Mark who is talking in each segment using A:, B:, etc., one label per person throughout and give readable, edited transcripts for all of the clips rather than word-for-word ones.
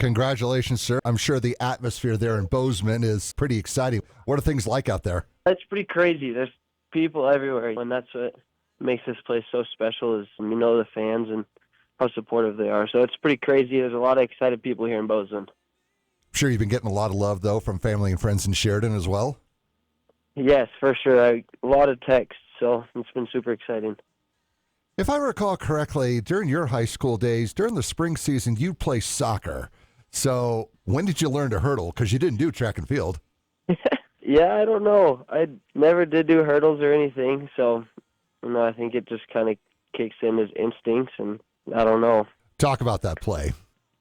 A: Congratulations, sir. I'm sure the atmosphere there in Bozeman is pretty exciting. What are things like out there?
B: It's pretty crazy. There's people everywhere, and that's what makes this place so special is, the fans and how supportive they are. So it's pretty crazy. There's a lot of excited people here in Bozeman.
A: I'm sure you've been getting a lot of love, though, from family and friends in Sheridan as well.
B: Yes, for sure. A lot of texts, so it's been super exciting.
A: If I recall correctly, during your high school days, during the spring season, you play soccer. So when did you learn to hurdle? Because you didn't do track and field.
B: Yeah, I don't know. I never did do hurdles or anything, so I think it just kind of kicks in as instincts, and I don't know.
A: Talk about that play.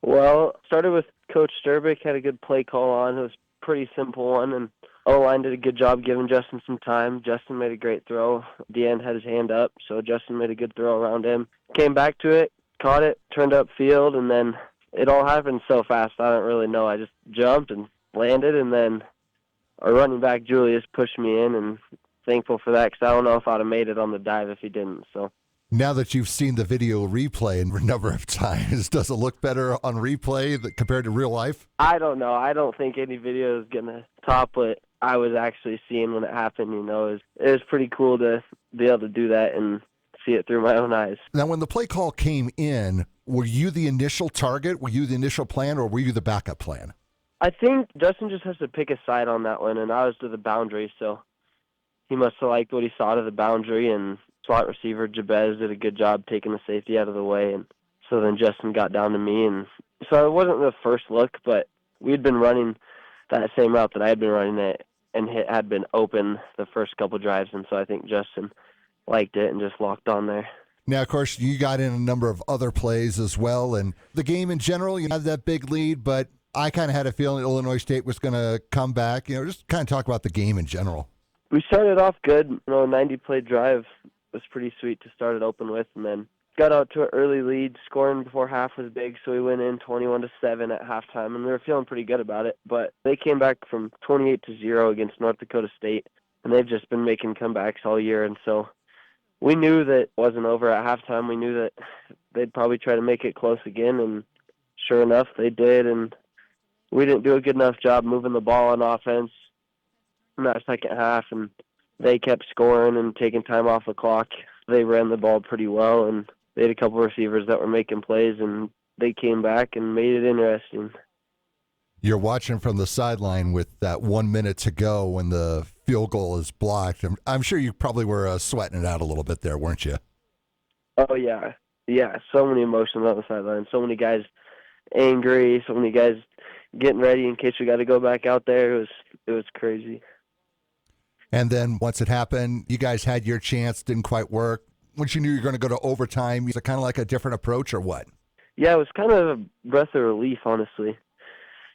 B: Well, started with Coach Sturbick, had a good play call on. It was a pretty simple one, and O-line did a good job giving Justin some time. Justin made a great throw. Deanne had his hand up, so Justin made a good throw around him. Came back to it, caught it, turned up field, and then it all happened so fast, I don't really know. I just jumped and landed, and then our running back, Julius, pushed me in, and thankful for that because I don't know if I'd have made it on the dive if he didn't. So.
A: Now that you've seen the video replay a number of times, does it look better on replay compared to real life?
B: I don't know. I don't think any video is going to top what I was actually seeing when it happened. It was pretty cool to be able to do that and see it through my own eyes.
A: Now, when the play call came in, were you the initial target? Were you the initial plan, or were you the backup plan?
B: I think Justin just has to pick a side on that one, and I was to the boundary, so he must have liked what he saw to the boundary, and slot receiver Jabez did a good job taking the safety out of the way, and so then Justin got down to me, and so it wasn't the first look, but we'd been running that same route that I had been running it, and it had been open the first couple drives, and so I think Justin liked it and just locked on there.
A: Now, of course, you got in a number of other plays as well, and the game in general, you had that big lead, but I kind of had a feeling Illinois State was going to come back. Just kind of talk about the game in general.
B: We started off good. A 90-play drive was pretty sweet to start it open with, and then got out to an early lead. Scoring before half was big, so we went in 21-7 at halftime, and we were feeling pretty good about it. But they came back from 28-0 against North Dakota State, and they've just been making comebacks all year, and so we knew that it wasn't over at halftime. We knew that they'd probably try to make it close again, and sure enough, they did, and we didn't do a good enough job moving the ball on offense in that second half, and they kept scoring and taking time off the clock. They ran the ball pretty well, and they had a couple receivers that were making plays, and they came back and made it interesting.
A: You're watching from the sideline with that 1 minute to go when the field goal is blocked. I'm sure you probably were sweating it out a little bit there, weren't you?
B: Oh, yeah. Yeah, so many emotions on the sideline. So many guys angry, so many guys getting ready in case we got to go back out there. It was crazy.
A: And then once it happened, you guys had your chance, didn't quite work. Once you knew you were going to go to overtime, was it kind of like a different approach or what?
B: Yeah, it was kind of a breath of relief, honestly.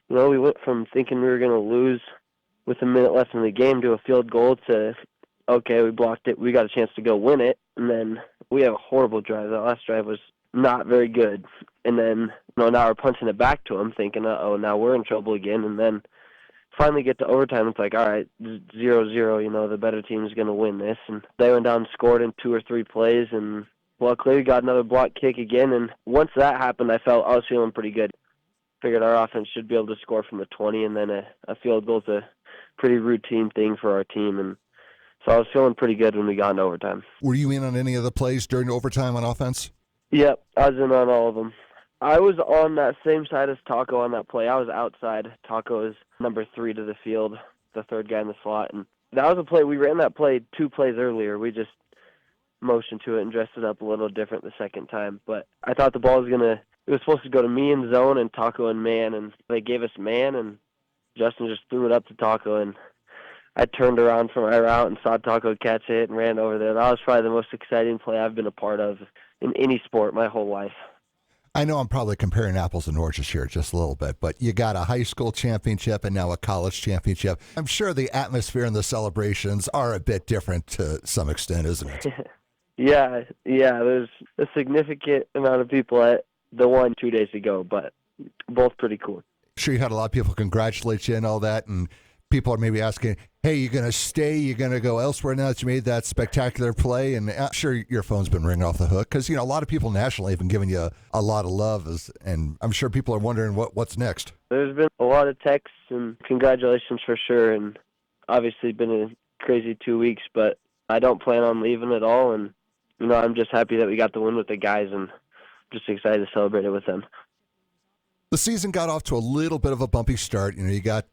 B: We went from thinking we were going to lose with a minute left in the game to a field goal to, okay, we blocked it, we got a chance to go win it, and then we have a horrible drive. That last drive was not very good. And then, now we're punching it back to them, thinking, now we're in trouble again, and then finally get to overtime, it's like, all right, 0-0, the better team is going to win this. And they went down and scored in 2 or 3 plays, and luckily we got another block kick again. And once that happened, I was feeling pretty good. Figured our offense should be able to score from the 20, and then a field goal is a pretty routine thing for our team. And so I was feeling pretty good when we got into overtime.
A: Were you in on any of the plays during overtime on offense?
B: Yep, I was in on all of them. I was on that same side as Taco on that play. I was outside. Taco is number 3 to the field, the third guy in the slot. And that was a play. We ran that play 2 plays earlier. We just motioned to it and dressed it up a little different the second time. But I thought the ball was it was supposed to go to me in zone and Taco in man. And they gave us man, and Justin just threw it up to Taco. And I turned around from my route and saw Taco catch it and ran over there. That was probably the most exciting play I've been a part of in any sport my whole life.
A: I know I'm probably comparing apples and oranges here just a little bit, but you got a high school championship and now a college championship. I'm sure the atmosphere and the celebrations are a bit different to some extent, isn't it?
B: Yeah, there's a significant amount of people at the one 2 days ago, but both pretty cool.
A: Sure, you had a lot of people congratulate you and all that, and People are maybe asking, hey, you going to stay? You going to go elsewhere now that you made that spectacular play? And I'm sure your phone's been ringing off the hook because, a lot of people nationally have been giving you a lot of love. And I'm sure people are wondering what's next.
B: There's been a lot of texts and congratulations for sure. And obviously been a crazy 2 weeks, but I don't plan on leaving at all. And, I'm just happy that we got the win with the guys and just excited to celebrate it with them.
A: The season got off to a little bit of a bumpy start. You got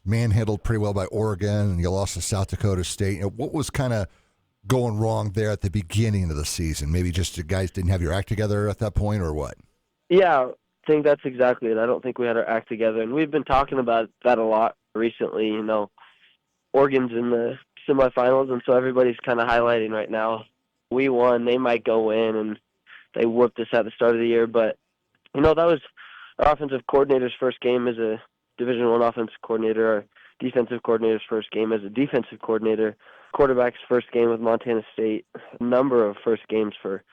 A: manhandled pretty well by Oregon, and you lost to South Dakota State. What was kind of going wrong there at the beginning of the season? Maybe just the guys didn't have your act together at that point, or what?
B: Yeah, I think that's exactly it. I don't think we had our act together, and we've been talking about that a lot recently. Oregon's in the semifinals, and so everybody's kind of highlighting right now. We won. They might go in, and they whooped us at the start of the year, but that was our offensive coordinator's first game as a Division I offensive coordinator, our defensive coordinator's first game as a defensive coordinator, quarterback's first game with Montana State, a number of first games for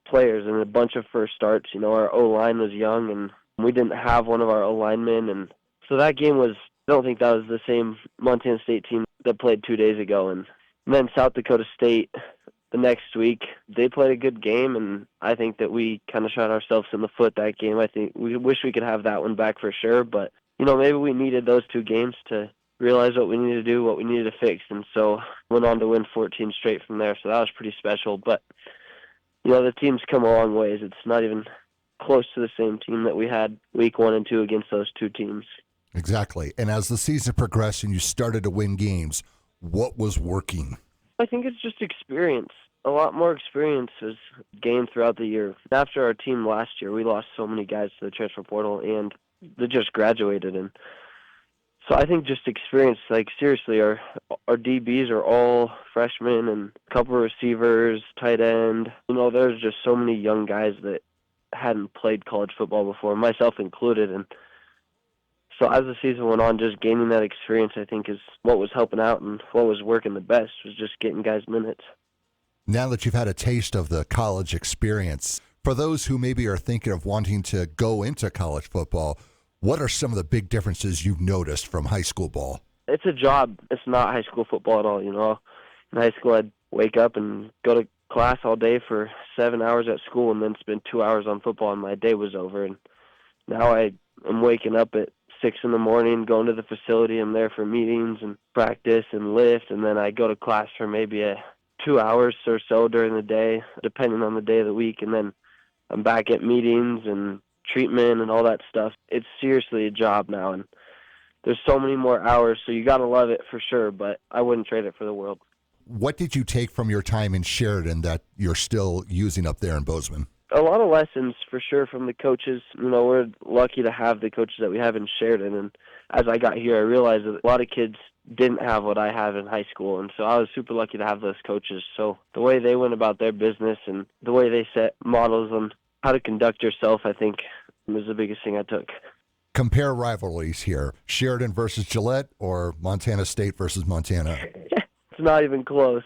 B: players, and a bunch of first starts. Our O-line was young, and we didn't have one of our O-linemen, and so that game I don't think that was the same Montana State team that played 2 days ago. And then South Dakota State, the next week, they played a good game, and I think that we kind of shot ourselves in the foot that game. I think we wish we could have that one back for sure, but, maybe we needed those 2 games to realize what we needed to do, what we needed to fix, and so went on to win 14 straight from there, so that was pretty special. But, the team's come a long ways. It's not even close to the same team that we had week 1 and 2 against those 2 teams.
A: Exactly. And as the season progressed and you started to win games, what was working?
B: I think it's just experience. A lot more experience is gained throughout the year. After our team last year, we lost so many guys to the transfer portal, and they just graduated. And so I think just experience, like seriously, our DBs are all freshmen and a couple of receivers, tight end. There's just so many young guys that hadn't played college football before, myself included. And so as the season went on, just gaining that experience, I think, is what was helping out, and what was working the best was just getting guys minutes.
A: Now that you've had a taste of the college experience, for those who maybe are thinking of wanting to go into college football, what are some of the big differences you've noticed from high school ball?
B: It's a job. It's not high school football at all. In high school, I'd wake up and go to class all day for 7 hours at school and then spend 2 hours on football, and my day was over. And now I'm waking up at 6 in the morning, going to the facility. I'm there for meetings and practice and lift, and then I go to class for maybe 2 hours or so during the day, depending on the day of the week, and then I'm back at meetings and treatment and all that stuff. It's seriously a job now, and there's so many more hours, so you got to love it for sure, but I wouldn't trade it for the world.
A: What did you take from your time in Sheridan that you're still using up there in Bozeman?
B: A lot of lessons for sure from the coaches. We're lucky to have the coaches that we have in Sheridan, and as I got here, I realized that a lot of kids didn't have what I have in high school, and so I was super lucky to have those coaches. So the way they went about their business and the way they set models on how to conduct yourself, I think, was the biggest thing I took.
A: Compare rivalries here, Sheridan versus Gillette or Montana State versus Montana?
B: It's not even close.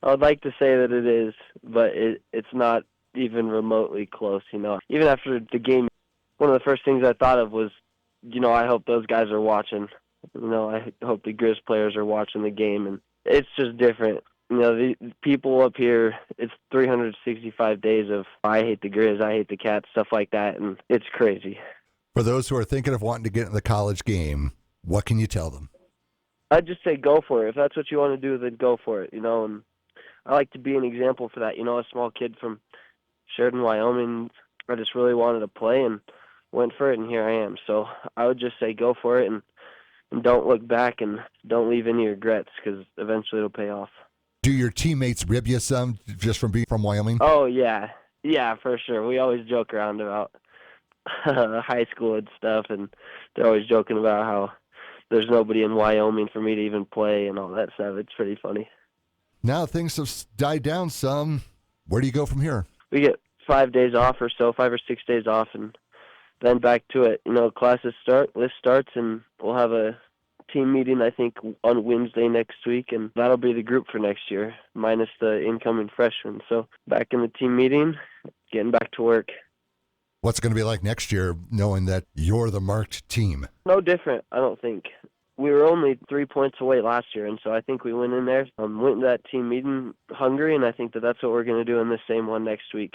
B: I would like to say that it is, but it's not even remotely close. Even after the game, one of the first things I thought of was, I hope those guys are watching. I hope the Grizz players are watching the game, and it's just different. The people up here, it's 365 days of I hate the Grizz, I hate the Cats, stuff like that, and it's crazy.
A: For those who are thinking of wanting to get in the college game, what can you tell them?
B: I'd just say go for it. If that's what you want to do, then go for it, and I like to be an example for that. A small kid from Sheridan, Wyoming, I just really wanted to play and went for it, and here I am. So I would just say go for it and don't look back and don't leave any regrets, because eventually it'll pay off.
A: Do your teammates rib you some just from being from Wyoming?
B: Oh, yeah. Yeah, for sure. We always joke around about high school and stuff, and they're always joking about how there's nobody in Wyoming for me to even play and all that stuff. It's pretty funny.
A: Now things have died down some. Where do you go from here?
B: We get 5 days off or so, 5 or 6 days off, and then back to it. Classes list starts, and we'll have a team meeting, I think, on Wednesday next week, and that'll be the group for next year, minus the incoming freshmen. So back in the team meeting, getting back to work.
A: What's it going to be like next year, knowing that you're the marked team?
B: No different, I don't think. we were only 3 points away last year, and so I think we went in there, went into that team meeting hungry, and I think that that's what we're going to do in this same one next week.